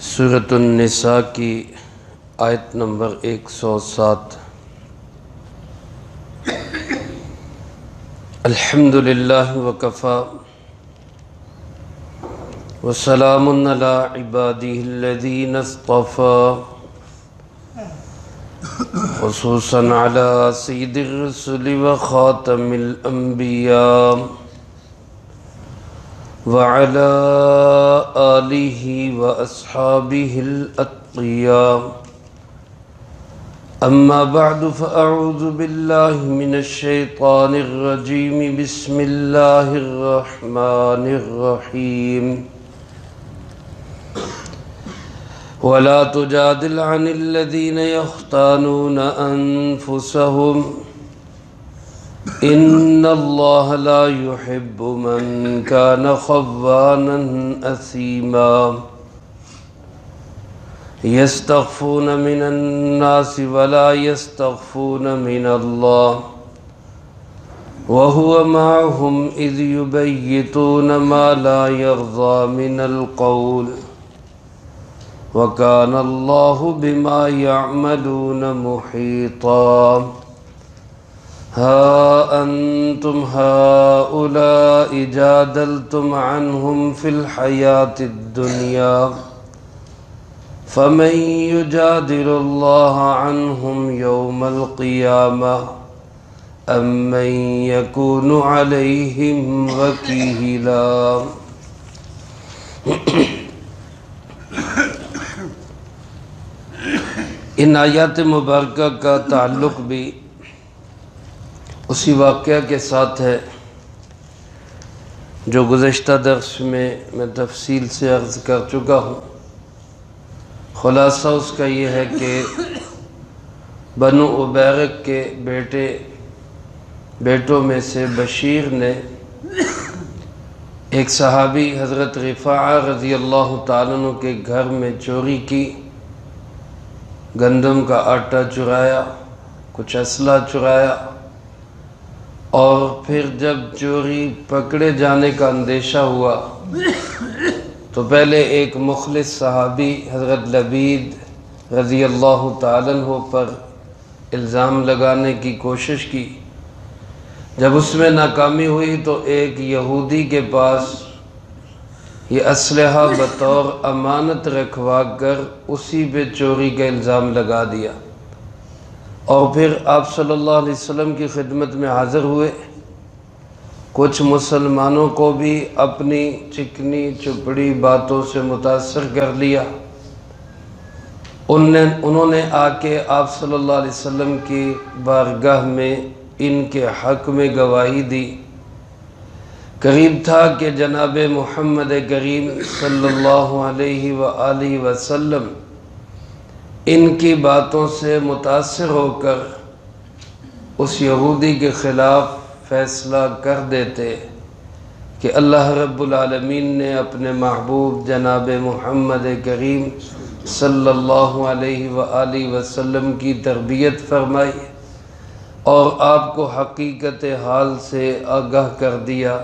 سورۃ النساء کی آیت نمبر 107۔ الحمد للہ وکفی وسلام علی عبادہ الذین اصطفی، خصوصا علی سید الرسل وخاتم الانبیاء وعلى آلہ واصحابہ الاتقیاء۔ اما بعد فاعوذ باللہ من الشیطان الرجیم، بسم اللہ الرحمن الرحیم۔ ولا تجادل عن الذین یختانون انفسهم، ان اللہ لا يحب من كان خوانا اثیما، یستخفون من الناس ولا یستخفون من اللہ، وهو معهم اذ يبيتون ما لا يرضى من القول، وكان الله بما يعملون محيطا۔ ها أنتم هؤلاء جادلتم عنهم في الحياة الدنيا، فمن يجادل الله عنهم يوم القيامة أم من يكون عليهم وكيلا۔ ان آیات مبارکہ کا تعلق بھی اسی واقعہ کے ساتھ ہے جو گزشتہ درس میں تفصیل سے عرض کر چکا ہوں۔ خلاصہ اس کا یہ ہے کہ بنو ابیرق کے بیٹوں میں سے بشیر نے ایک صحابی حضرت رفاعہ رضی اللہ تعالیٰ عنہ کے گھر میں چوری کی، گندم کا آٹا چرایا، کچھ اسلحہ چرایا، اور پھر جب چوری پکڑے جانے کا اندیشہ ہوا تو پہلے ایک مخلص صحابی حضرت لبید رضی اللہ تعالیٰ عنہ پر الزام لگانے کی کوشش کی۔ جب اس میں ناکامی ہوئی تو ایک یہودی کے پاس یہ اسلحہ بطور امانت رکھوا کر اسی پہ چوری کا الزام لگا دیا، اور پھر آپ صلی اللہ علیہ وسلم کی خدمت میں حاضر ہوئے۔ کچھ مسلمانوں کو بھی اپنی چکنی چپڑی باتوں سے متاثر کر لیا۔ انہوں نے آ کے آپ صلی اللہ علیہ وسلم کی بارگاہ میں ان کے حق میں گواہی دی۔ قریب تھا کہ جناب محمد کریم صلی اللہ علیہ وآلہ وسلم ان کی باتوں سے متاثر ہو کر اس یہودی کے خلاف فیصلہ کر دیتے کہ اللہ رب العالمین نے اپنے محبوب جناب محمد کریم صلی اللہ علیہ وآلہ وسلم کی تربیت فرمائی اور آپ کو حقیقت حال سے آگاہ کر دیا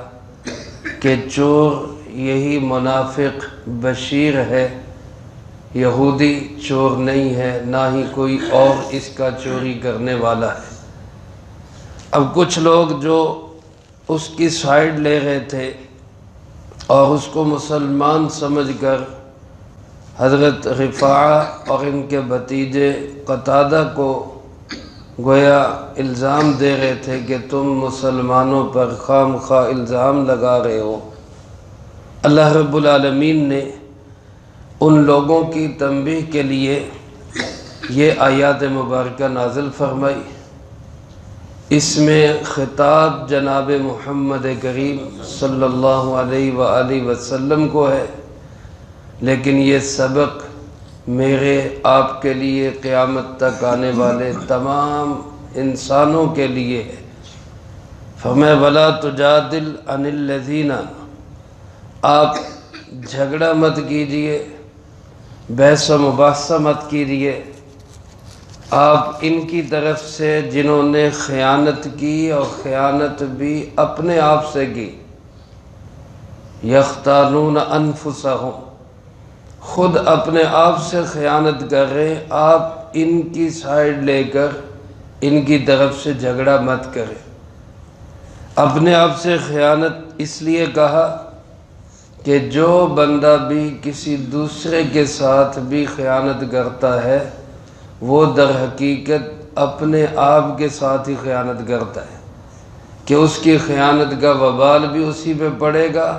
کہ چور یہی منافق بشیر ہے، یہودی چور نہیں ہے، نہ ہی کوئی اور اس کا چوری کرنے والا ہے۔ اب کچھ لوگ جو اس کی سائیڈ لے رہے تھے اور اس کو مسلمان سمجھ کر حضرت رفاعہ اور ان کے بھتیجے قتادہ کو گویا الزام دے رہے تھے کہ تم مسلمانوں پر خام خواہ الزام لگا رہے ہو۔ اللہ رب العالمین نے ان لوگوں کی تنبیہ کے لیے یہ آیات مبارکہ نازل فرمائی۔ اس میں خطاب جناب محمد کریم صلی اللہ علیہ وآلہ وسلم کو ہے، لیکن یہ سبق میرے آپ کے لیے قیامت تک آنے والے تمام انسانوں کے لیے ہے۔ فرمایا وَلَا تُجَادِلْ عَنِ الَّذِينَ، آپ جھگڑا مت کیجئے، بحث و مباحثہ مت کیجئے آپ ان کی طرف سے جنہوں نے خیانت کی اور خیانت بھی اپنے آپ سے کی۔ یختانون انفسہم، خود اپنے آپ سے خیانت کر رہے ہیں، آپ ان کی سائیڈ لے کر ان کی طرف سے جھگڑا مت کریں۔ اپنے آپ سے خیانت اس لیے کہا کہ جو بندہ بھی کسی دوسرے کے ساتھ بھی خیانت کرتا ہے وہ در حقیقت اپنے آپ کے ساتھ ہی خیانت کرتا ہے، کہ اس کی خیانت کا وبال بھی اسی پہ پڑے گا،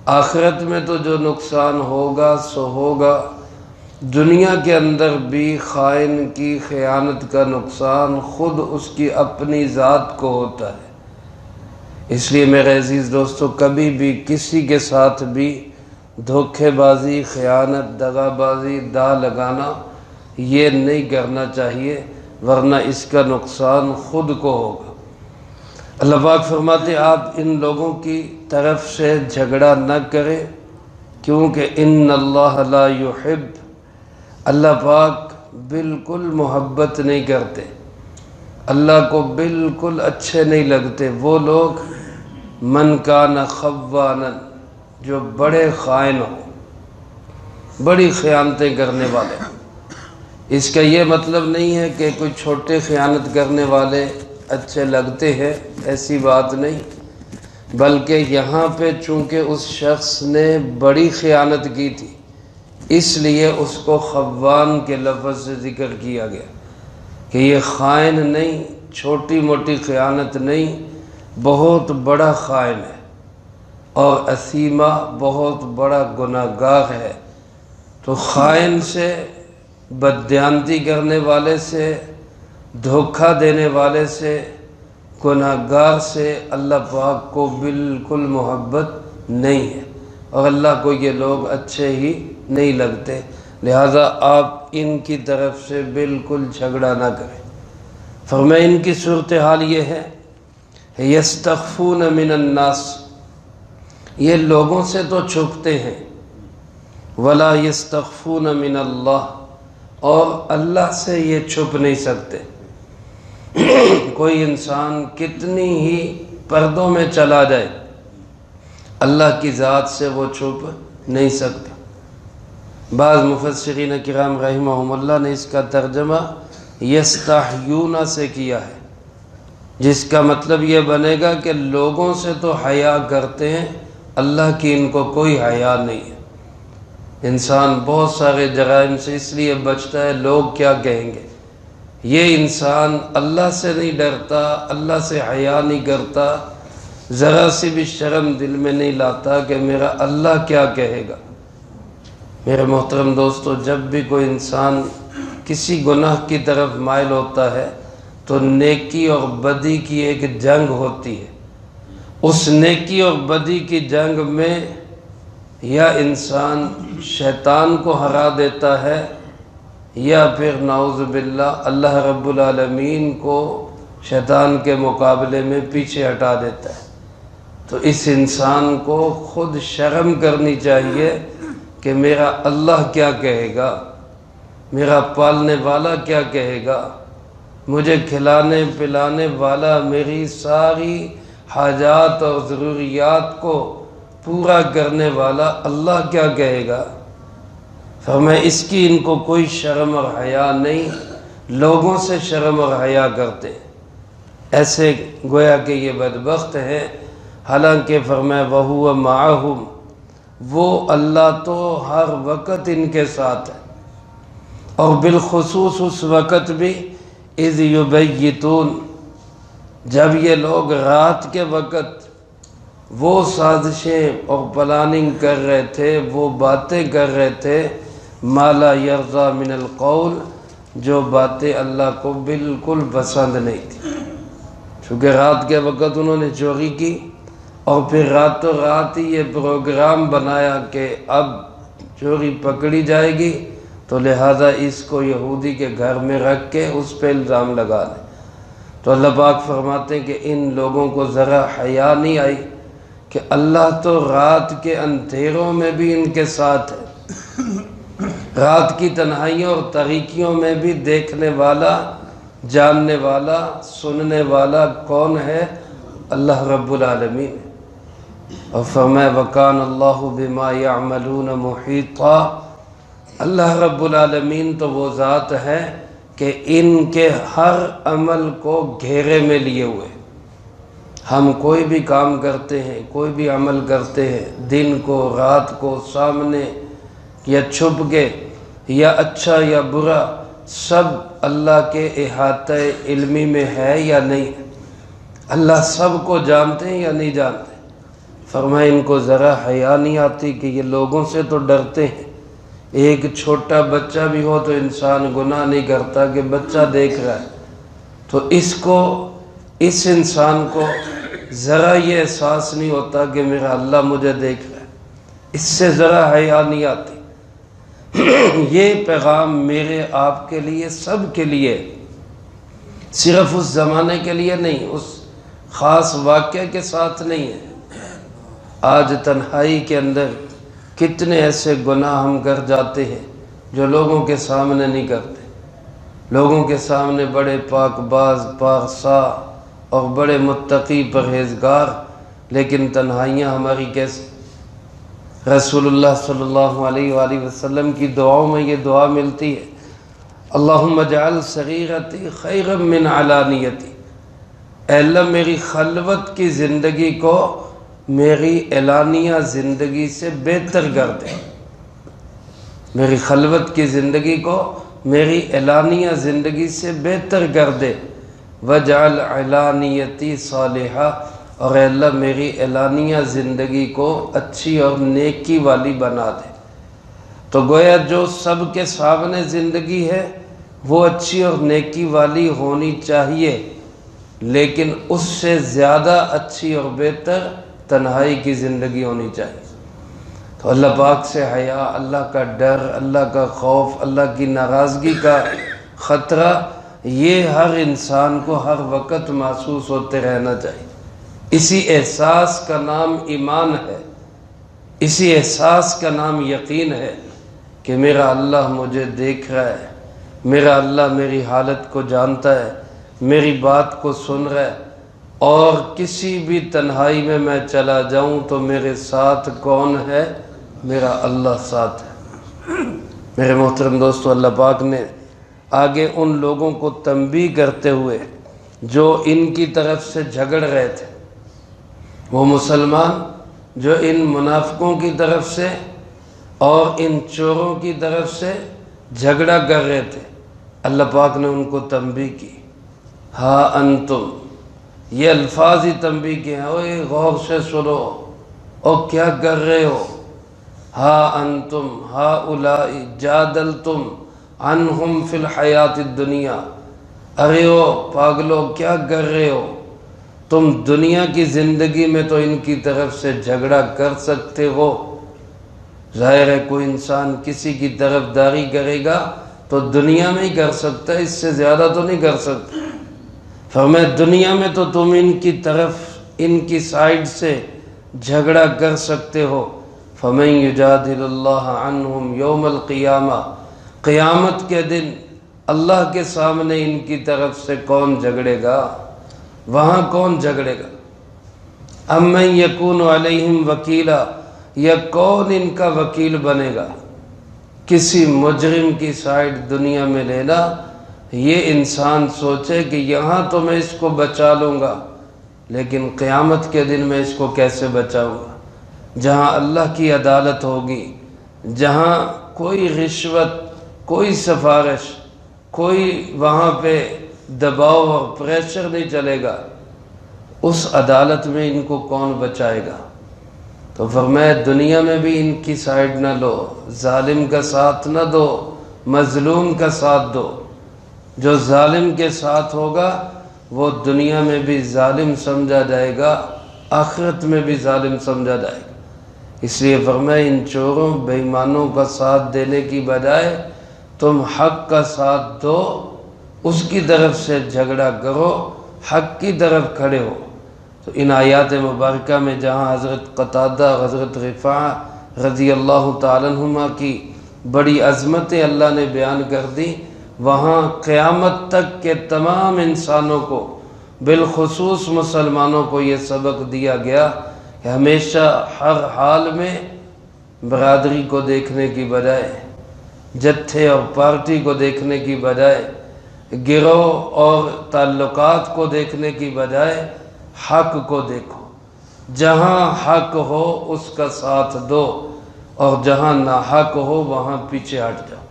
آخرت میں تو جو نقصان ہوگا سو ہوگا، دنیا کے اندر بھی خائن کی خیانت کا نقصان خود اس کی اپنی ذات کو ہوتا ہے۔ اس لیے میرے عزیز دوستو، کبھی بھی کسی کے ساتھ بھی دھوکے بازی، خیانت، دغا بازی، دا لگانا یہ نہیں کرنا چاہیے، ورنہ اس کا نقصان خود کو ہوگا۔ اللہ پاک فرماتے آپ ان لوگوں کی طرف سے جھگڑا نہ کریں، کیونکہ ان اللہ لا یحب، اللہ پاک بالکل محبت نہیں کرتے، اللہ کو بالکل اچھے نہیں لگتے وہ لوگ من کان خوانا، جو بڑے خائن ہوں، بڑی خیانتیں کرنے والے ہوں۔ اس کا یہ مطلب نہیں ہے کہ کوئی چھوٹے خیانت کرنے والے اچھے لگتے ہیں، ایسی بات نہیں، بلکہ یہاں پہ چونکہ اس شخص نے بڑی خیانت کی تھی اس لیے اس کو خوان کے لفظ سے ذکر کیا گیا کہ یہ خائن نہیں، چھوٹی موٹی خیانت نہیں، بہت بڑا خائن ہے اور اثیمہ بہت بڑا گناہگار ہے۔ تو خائن سے، بددیانتی کرنے والے سے، دھوکہ دینے والے سے، گناہگار سے اللہ پاک کو بالکل محبت نہیں ہے، اور اللہ کو یہ لوگ اچھے ہی نہیں لگتے، لہذا آپ ان کی طرف سے بالکل جھگڑا نہ کریں۔ فرمایا ان کی صورتحال یہ ہے، یستخفون من الناس، یہ لوگوں سے تو چھپتے ہیں، ولا یستخفون من اللہ، اور اللہ سے یہ چھپ نہیں سکتے۔ کوئی انسان کتنی ہی پردوں میں چلا جائے اللہ کی ذات سے وہ چھپ نہیں سکتا۔ بعض مفسرین کرام رحمہم اللہ نے اس کا ترجمہ یستحیون سے کیا ہے، جس کا مطلب یہ بنے گا کہ لوگوں سے تو حیا کرتے ہیں، اللہ کی ان کو کوئی حیا نہیں ہے۔ انسان بہت سارے جرائم سے اس لیے بچتا ہے لوگ کیا کہیں گے، یہ انسان اللہ سے نہیں ڈرتا، اللہ سے حیا نہیں کرتا، ذرا سی بھی شرم دل میں نہیں لاتا کہ میرا اللہ کیا کہے گا۔ میرے محترم دوستو، جب بھی کوئی انسان کسی گناہ کی طرف مائل ہوتا ہے تو نیکی اور بدی کی ایک جنگ ہوتی ہے، اس نیکی اور بدی کی جنگ میں یا انسان شیطان کو ہرا دیتا ہے یا پھر نعوذ باللہ اللہ رب العالمین کو شیطان کے مقابلے میں پیچھے ہٹا دیتا ہے۔ تو اس انسان کو خود شرم کرنی چاہیے کہ میرا اللہ کیا کہے گا، میرا پالنے والا کیا کہے گا، مجھے کھلانے پلانے والا، میری ساری حاجات اور ضروریات کو پورا کرنے والا اللہ کیا کہے گا۔ فرمایا اس کی ان کو کوئی شرم اور حیا نہیں، لوگوں سے شرم اور حیا کرتے ہیں، ایسے گویا کہ یہ بدبخت ہے۔ حالانکہ فرمایا وَهُوَ مَعَهُمْ، وہ اللہ تو ہر وقت ان کے ساتھ ہے، اور بالخصوص اس وقت بھی اذ یبیتون، جب یہ لوگ رات کے وقت وہ سازشیں اور پلاننگ کر رہے تھے، وہ باتیں کر رہے تھے ما لا یرضی من القول، جو باتیں اللہ کو بالکل پسند نہیں تھی، چونکہ رات کے وقت انہوں نے چوری کی اور پھر راتوں رات ہی یہ پروگرام بنایا کہ اب چوری پکڑی جائے گی تو لہذا اس کو یہودی کے گھر میں رکھ کے اس پہ الزام لگا لیں۔ تو اللہ پاک فرماتے ہیں کہ ان لوگوں کو ذرا حیا نہیں آئی کہ اللہ تو رات کے اندھیروں میں بھی ان کے ساتھ ہے، رات کی تنہائیوں اور تاریکیوں میں بھی دیکھنے والا، جاننے والا، سننے والا کون ہے؟ اللہ رب العالمین ہے۔ اور فرمایا وَكَانَ اللَّهُ بِمَا يَعْمَلُونَ مُحِيطًا، اللہ رب العالمین تو وہ ذات ہے کہ ان کے ہر عمل کو گھیرے میں لیے ہوئے۔ ہم کوئی بھی کام کرتے ہیں، کوئی بھی عمل کرتے ہیں، دن کو رات کو، سامنے یا چھپ کے، یا اچھا یا برا، سب اللہ کے احاطہ علمی میں ہے یا نہیں ہے؟ اللہ سب کو جانتے ہیں یا نہیں جانتے؟ فرمایا ان کو ذرا حیا نہیں آتی کہ یہ لوگوں سے تو ڈرتے ہیں، ایک چھوٹا بچہ بھی ہو تو انسان گناہ نہیں کرتا کہ بچہ دیکھ رہا ہے، تو اس انسان کو ذرا یہ احساس نہیں ہوتا کہ میرا اللہ مجھے دیکھ رہا ہے، اس سے ذرا حیا نہیں آتی۔ یہ پیغام میرے آپ کے لیے، سب کے لیے، صرف اس زمانے کے لیے نہیں، اس خاص واقعے کے ساتھ نہیں ہے۔ آج تنہائی کے اندر کتنے ایسے گناہ ہم کر جاتے ہیں جو لوگوں کے سامنے نہیں کرتے، لوگوں کے سامنے بڑے پاک باز، پارسا اور بڑے متقی پرہیزگار، لیکن تنہائیاں ہماری کیسے؟ رسول اللہ صلی اللہ علیہ وآلہ وسلم کی دعاؤں میں یہ دعا ملتی ہے، اللہم اجعل صغیرتی خیرا من علانیتی، اے اللہ میری خلوت کی زندگی کو میری اعلانیہ زندگی سے بہتر کر دے، میری خلوت کی زندگی کو میری اعلانیہ زندگی سے بہتر کر دے، وجعل علانیتی صالحہ، اور اے اللہ میری اعلانیہ زندگی کو اچھی اور نیکی والی بنا دے۔ تو گویا جو سب کے سامنے زندگی ہے وہ اچھی اور نیکی والی ہونی چاہیے، لیکن اس سے زیادہ اچھی اور بہتر تنہائی کی زندگی ہونی چاہیے۔ تو اللہ پاک سے حیا، اللہ کا ڈر، اللہ کا خوف، اللہ کی ناراضگی کا خطرہ، یہ ہر انسان کو ہر وقت محسوس ہوتے رہنا چاہیے۔ اسی احساس کا نام ایمان ہے، اسی احساس کا نام یقین ہے کہ میرا اللہ مجھے دیکھ رہا ہے، میرا اللہ میری حالت کو جانتا ہے، میری بات کو سن رہا ہے، اور کسی بھی تنہائی میں چلا جاؤں تو میرے ساتھ کون ہے؟ میرا اللہ ساتھ ہے۔ میرے محترم دوستو، اللہ پاک نے آگے ان لوگوں کو تنبیہ کرتے ہوئے جو ان کی طرف سے جھگڑ رہے تھے، وہ مسلمان جو ان منافقوں کی طرف سے اور ان چوروں کی طرف سے جھگڑا کر رہے تھے، اللہ پاک نے ان کو تنبیہ کی، ہا انتم، یہ الفاظ ہی تنبیہ کے ہیں، اوے غور سے سنو، اور کیا کر رہے ہو؟ ہا انتم ہؤلاء جادلتم عنہم فی الحیات الدنیا، ارے او پاگلو کیا کر رہے ہو؟ تم دنیا کی زندگی میں تو ان کی طرف سے جھگڑا کر سکتے ہو، ظاہر ہے کوئی انسان کسی کی طرفداری کرے گا تو دنیا میں ہی کر سکتا ہے، اس سے زیادہ تو نہیں کر سکتا۔ فرمایا دنیا میں تو تم ان کی طرف، ان کی سائیڈ سے جھگڑا کر سکتے ہو، فَمَن يُجَادِلُ اللَّهَ عَنْهُمْ يَوْمَ الْقِيَامَةِ، قیامت کے دن اللہ کے سامنے ان کی طرف سے کون جھگڑے گا؟ وہاں کون جھگڑے گا؟ اَمَّن يَكُونُ عَلَيْهِمْ وَكِيلًا، یا کون ان کا وکیل بنے گا؟ کسی مجرم کی سائیڈ دنیا میں لینا، یہ انسان سوچے کہ یہاں تو میں اس کو بچا لوں گا، لیکن قیامت کے دن میں اس کو کیسے بچاؤں گا؟ جہاں اللہ کی عدالت ہوگی، جہاں کوئی رشوت، کوئی سفارش، کوئی وہاں پہ دباؤ اور پریشر نہیں چلے گا، اس عدالت میں ان کو کون بچائے گا؟ تو فرمایا دنیا میں بھی ان کی سائیڈ نہ لو، ظالم کا ساتھ نہ دو، مظلوم کا ساتھ دو۔ جو ظالم کے ساتھ ہوگا وہ دنیا میں بھی ظالم سمجھا جائے گا، آخرت میں بھی ظالم سمجھا جائے گا۔ اس لیے فرمایا ان چوروں بے ایمانوں کا ساتھ دینے کی بجائے تم حق کا ساتھ دو، اس کی طرف سے جھگڑا کرو، حق کی طرف کھڑے ہو۔ تو ان آیات مبارکہ میں جہاں حضرت قتادہ اور حضرت رفاعہ رضی اللہ تعالیٰ عنہما کی بڑی عظمتیں اللہ نے بیان کر دی، وہاں قیامت تک کے تمام انسانوں کو، بالخصوص مسلمانوں کو یہ سبق دیا گیا کہ ہمیشہ ہر حال میں برادری کو دیکھنے کی بجائے، جتھے اور پارٹی کو دیکھنے کی بجائے، گروہ اور تعلقات کو دیکھنے کی بجائے حق کو دیکھو۔ جہاں حق ہو اس کا ساتھ دو، اور جہاں ناحق ہو وہاں پیچھے ہٹ جاؤ۔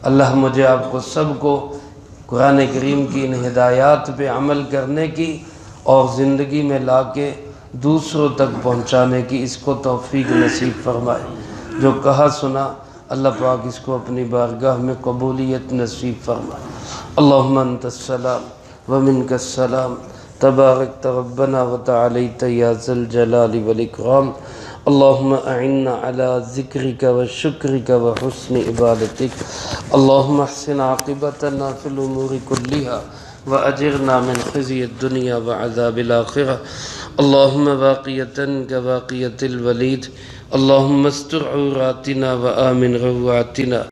اللہ مجھے آپ کو سب کو قرآن کریم کی ان ہدایات پہ عمل کرنے کی اور زندگی میں لا کے دوسروں تک پہنچانے کی اس کو توفیق نصیب فرمائے۔ جو کہا سنا اللہ پاک اس کو اپنی بارگاہ میں قبولیت نصیب فرمائے۔ اللہم انت السلام ومنک السلام تبارکت ربنا وتعالیت یا ذا الجلال والاکرام۔ اللہم اعنا علی ذکرک وشکرک وحسن عبادتک۔ اللہم احسن عاقبتنا فی الامور کلہا وأجرنا من خزي الدنيا وعذاب الآخرة۔ اللهم باقية كباقية الوليد، اللهم استر عوراتنا وآمن روعاتنا۔